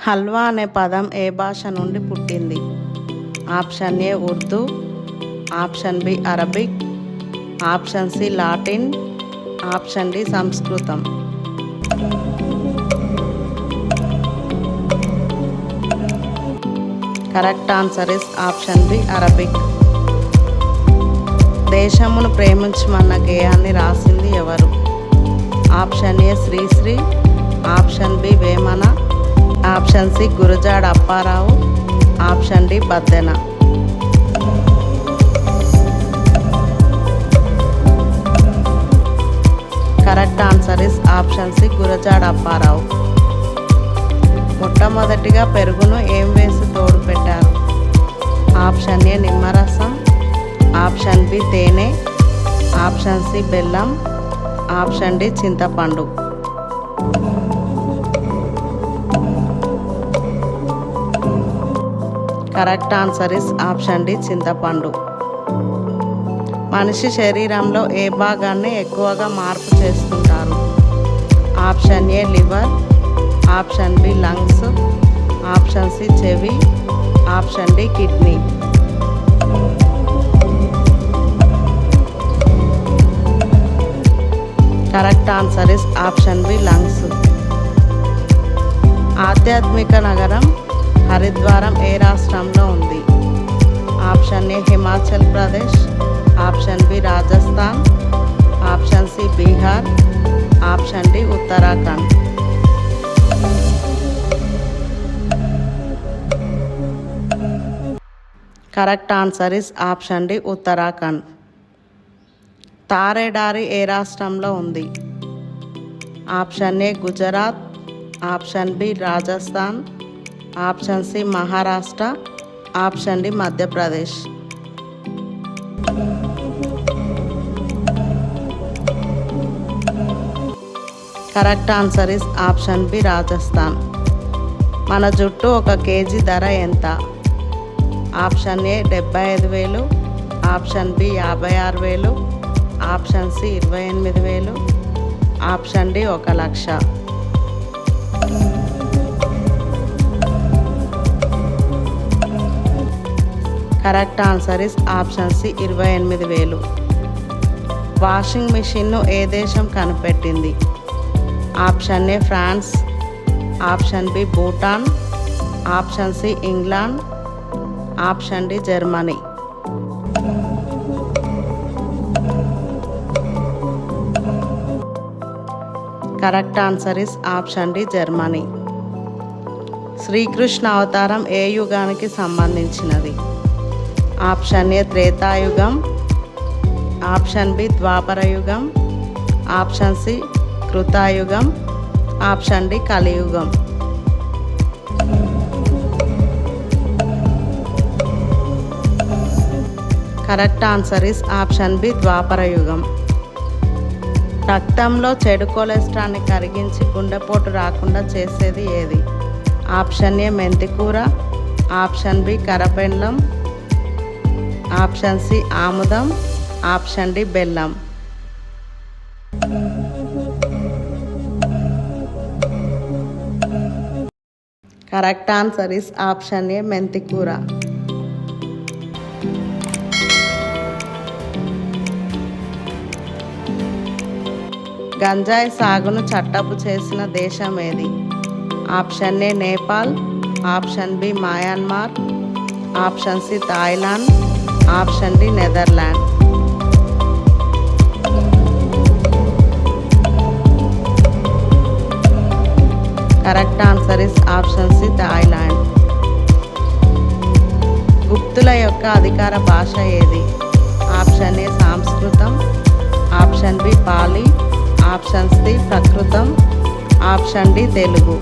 హల్వా అనే పదం ఏ భాష నుండి పుట్టింది? Option A Urdu, option B Arabic, option C Latin, option D సంస్కృతం. Correct answer is option B Arabic. దేశమును ప్రేమించమన్న గేయాన్ని రాసింది ఎవరు? Option A Sri Sri, option B Vemana, option C Gurajada Apparao, option D Baddena. Correct answer is option C Gurajada Apparao. మొట్టమొదటిగా పెరుగును ఏం వేసి తోడు పెట్టారు? ఆప్షన్ ఏ నిమ్మరసం, ఆప్షన్ బి తేనె, ఆప్షన్ సి బెల్లం, ఆప్షన్ డి చింతపండు. Correct answer is option D చింతపండు. మనిషి శరీరంలో ఏ భాగాన్ని ఎక్కువగా మార్పు చేస్తుంటారు? Option A liver, option B lungs, option C చెవి, option D kidney. Correct answer is option B lungs. ఆధ్యాత్మిక నగరం హరిద్వారం ఏ రాష్ట్రంలో ఉంది? Option A Himachal Pradesh, option B Rajasthan, option C Bihar, option D Uttarakhand. Correct answer is option D Uttarakhand. తారేడారి ఏ రాష్ట్రంలో ఉంది? Option A Gujarat, option B Rajasthan, option C Maharashtra, option D Madhya Pradesh. Correct answer is option B Rajasthan. మన జుట్టు 1 కేజీ ధర ఎంత? Option A 75,000, option B 56,000, option C 28,000, option D 1,00,000. Correct answer is option C 28,000. Washing మిషన్ను ఏ దేశం కనిపెట్టింది? Option A France, option B Bhutan, option C England, option D Germany. Correct answer is option D Germany. Sri Krishna అవతారం ఏ యుగానికి సంబంధించినది? Option A త్రేతాయుగం, option B ద్వాపర యుగం, ఆప్షన్ సి కృతాయుగం, ఆప్షన్ డి కలియుగం. Correct answer is option B ద్వాపర యుగం. రక్తంలో చెడు కొలెస్ట్రాల్ని కరిగించి గుండెపోటు రాకుండా చేసేది ఏది? ఆప్షన్ ఏ మెంతికూర, ఆప్షన్ బి కరపెండ్లం, ఆప్షన్ సి ఆముదం, ఆప్షన్ డి బెల్లం. Correct answer is option A మెంతికూర. గంజాయి సాగును చట్టపు చేసిన దేశం ఏది? Option A Nepal, option B Myanmar, option C Thailand, option D Netherland. Correct answer is option C Thailand. గుప్తుల యొక్క అధికార భాష ఏది? ఆప్షన్ ఏ సంస్కృతం, option B Pali, option C ప్రకృతం, option D Telugu.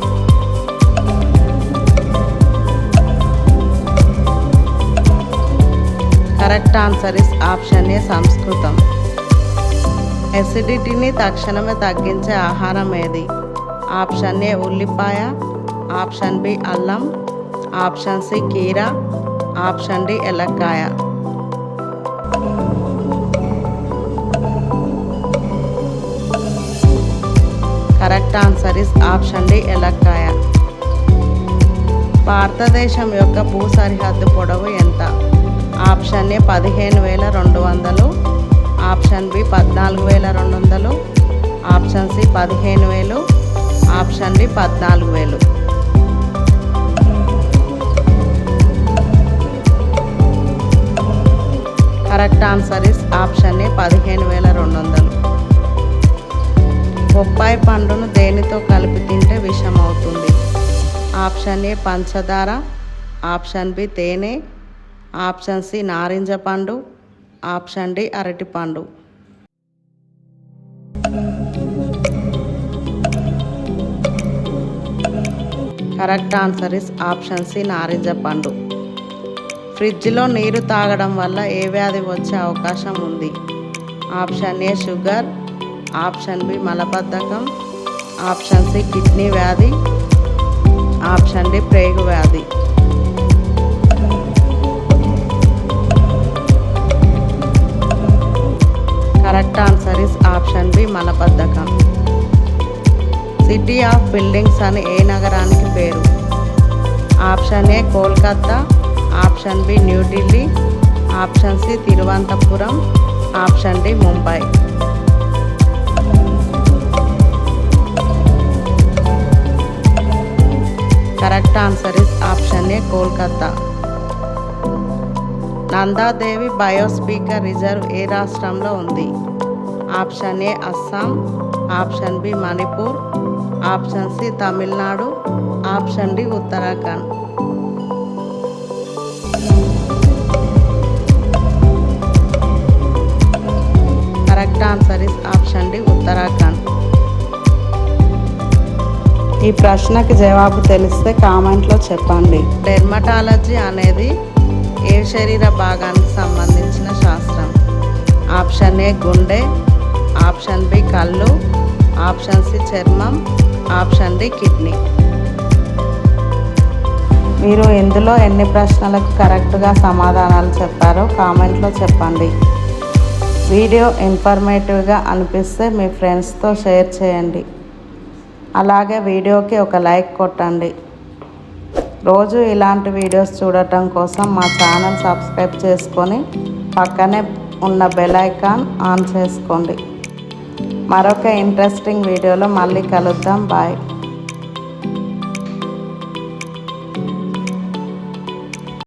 Correct answer is option A సంస్కృతం. ఎసిడిటీని తక్షణమే తగ్గించే ఆహారం ఏది? ఆప్షన్ ఏ ఉల్లిపాయ, ఆప్షన్ బి అల్లం, ఆప్షన్ సి కీర, ఆప్షన్ డి ఎలక్కాయ. Correct answer is option D ఎలక్కాయ. భారతదేశం యొక్క భూ సరిహద్దు పొడవు ఎంత? Option A 15,200, option B 14,200, option C 15,000, option D 14,000. Correct answer is option A 15,200. బొప్పాయి పండును దేనితో కలిపి తింటే విషం అవుతుంది? ఆప్షన్ ఏ పంచదార, ఆప్షన్ బి తేనె, ఆప్షన్ సి నారింజ పండు, ఆప్షన్ డి అరటిపండు. Correct answer is option C నారింజ పండు. ఫ్రిడ్జ్లో నీరు తాగడం వల్ల ఏ వ్యాధి వచ్చే అవకాశం ఉంది? ఆప్షన్ ఏ షుగర్, ఆప్షన్ బి మలబద్ధకం, ఆప్షన్ సి కిడ్నీ వ్యాధి, ఆప్షన్ డి ప్రేగు వ్యాధి. Correct answer is option B మలబద్ధకం. సిటీ ఆఫ్ బిల్డింగ్స్ అని ఏ నగరానికి పేరు? Option A Kolkata, option B New Delhi, option C Thiruvananthapuram, option D Mumbai. Correct answer is option A Kolkata. Nanda Devi biosphere reserve ఏ రాష్ట్రంలో ఉంది? Option A Assam, option B Manipur, option C Tamil Nadu, option D Uttarakhand. Correct answer is option D Uttarakhand. ఈ ప్రశ్నకి జవాబు తెలిస్తే కామెంట్లో చెప్పండి. డెర్మటాలజీ అనేది ఏ శరీర భాగానికి సంబంధించిన శాస్త్రం? ఆప్షన్ ఏ గుండె, ఆప్షన్ బి కళ్ళు, ఆప్షన్ సి చర్మం, ఆప్షన్ డి కిడ్నీ. మీరు ఇందులో ఎన్ని ప్రశ్నలకు కరెక్ట్గా సమాధానాలు చెప్పారో కామెంట్లో చెప్పండి. వీడియో ఇన్ఫర్మేటివ్గా అనిపిస్తే మీ ఫ్రెండ్స్తో షేర్ చేయండి. అలాగే వీడియోకి ఒక లైక్ కొట్టండి. రోజు ఇలాంటి వీడియోస్ చూడటం కోసం మా ఛానల్ సబ్స్క్రైబ్ చేసుకొని పక్కనే ఉన్న బెల్ ఐకాన్ ఆన్ చేసుకోండి. మరొక ఇంట్రెస్టింగ్ వీడియోలో మళ్ళీ కలుద్దాం. బాయ్.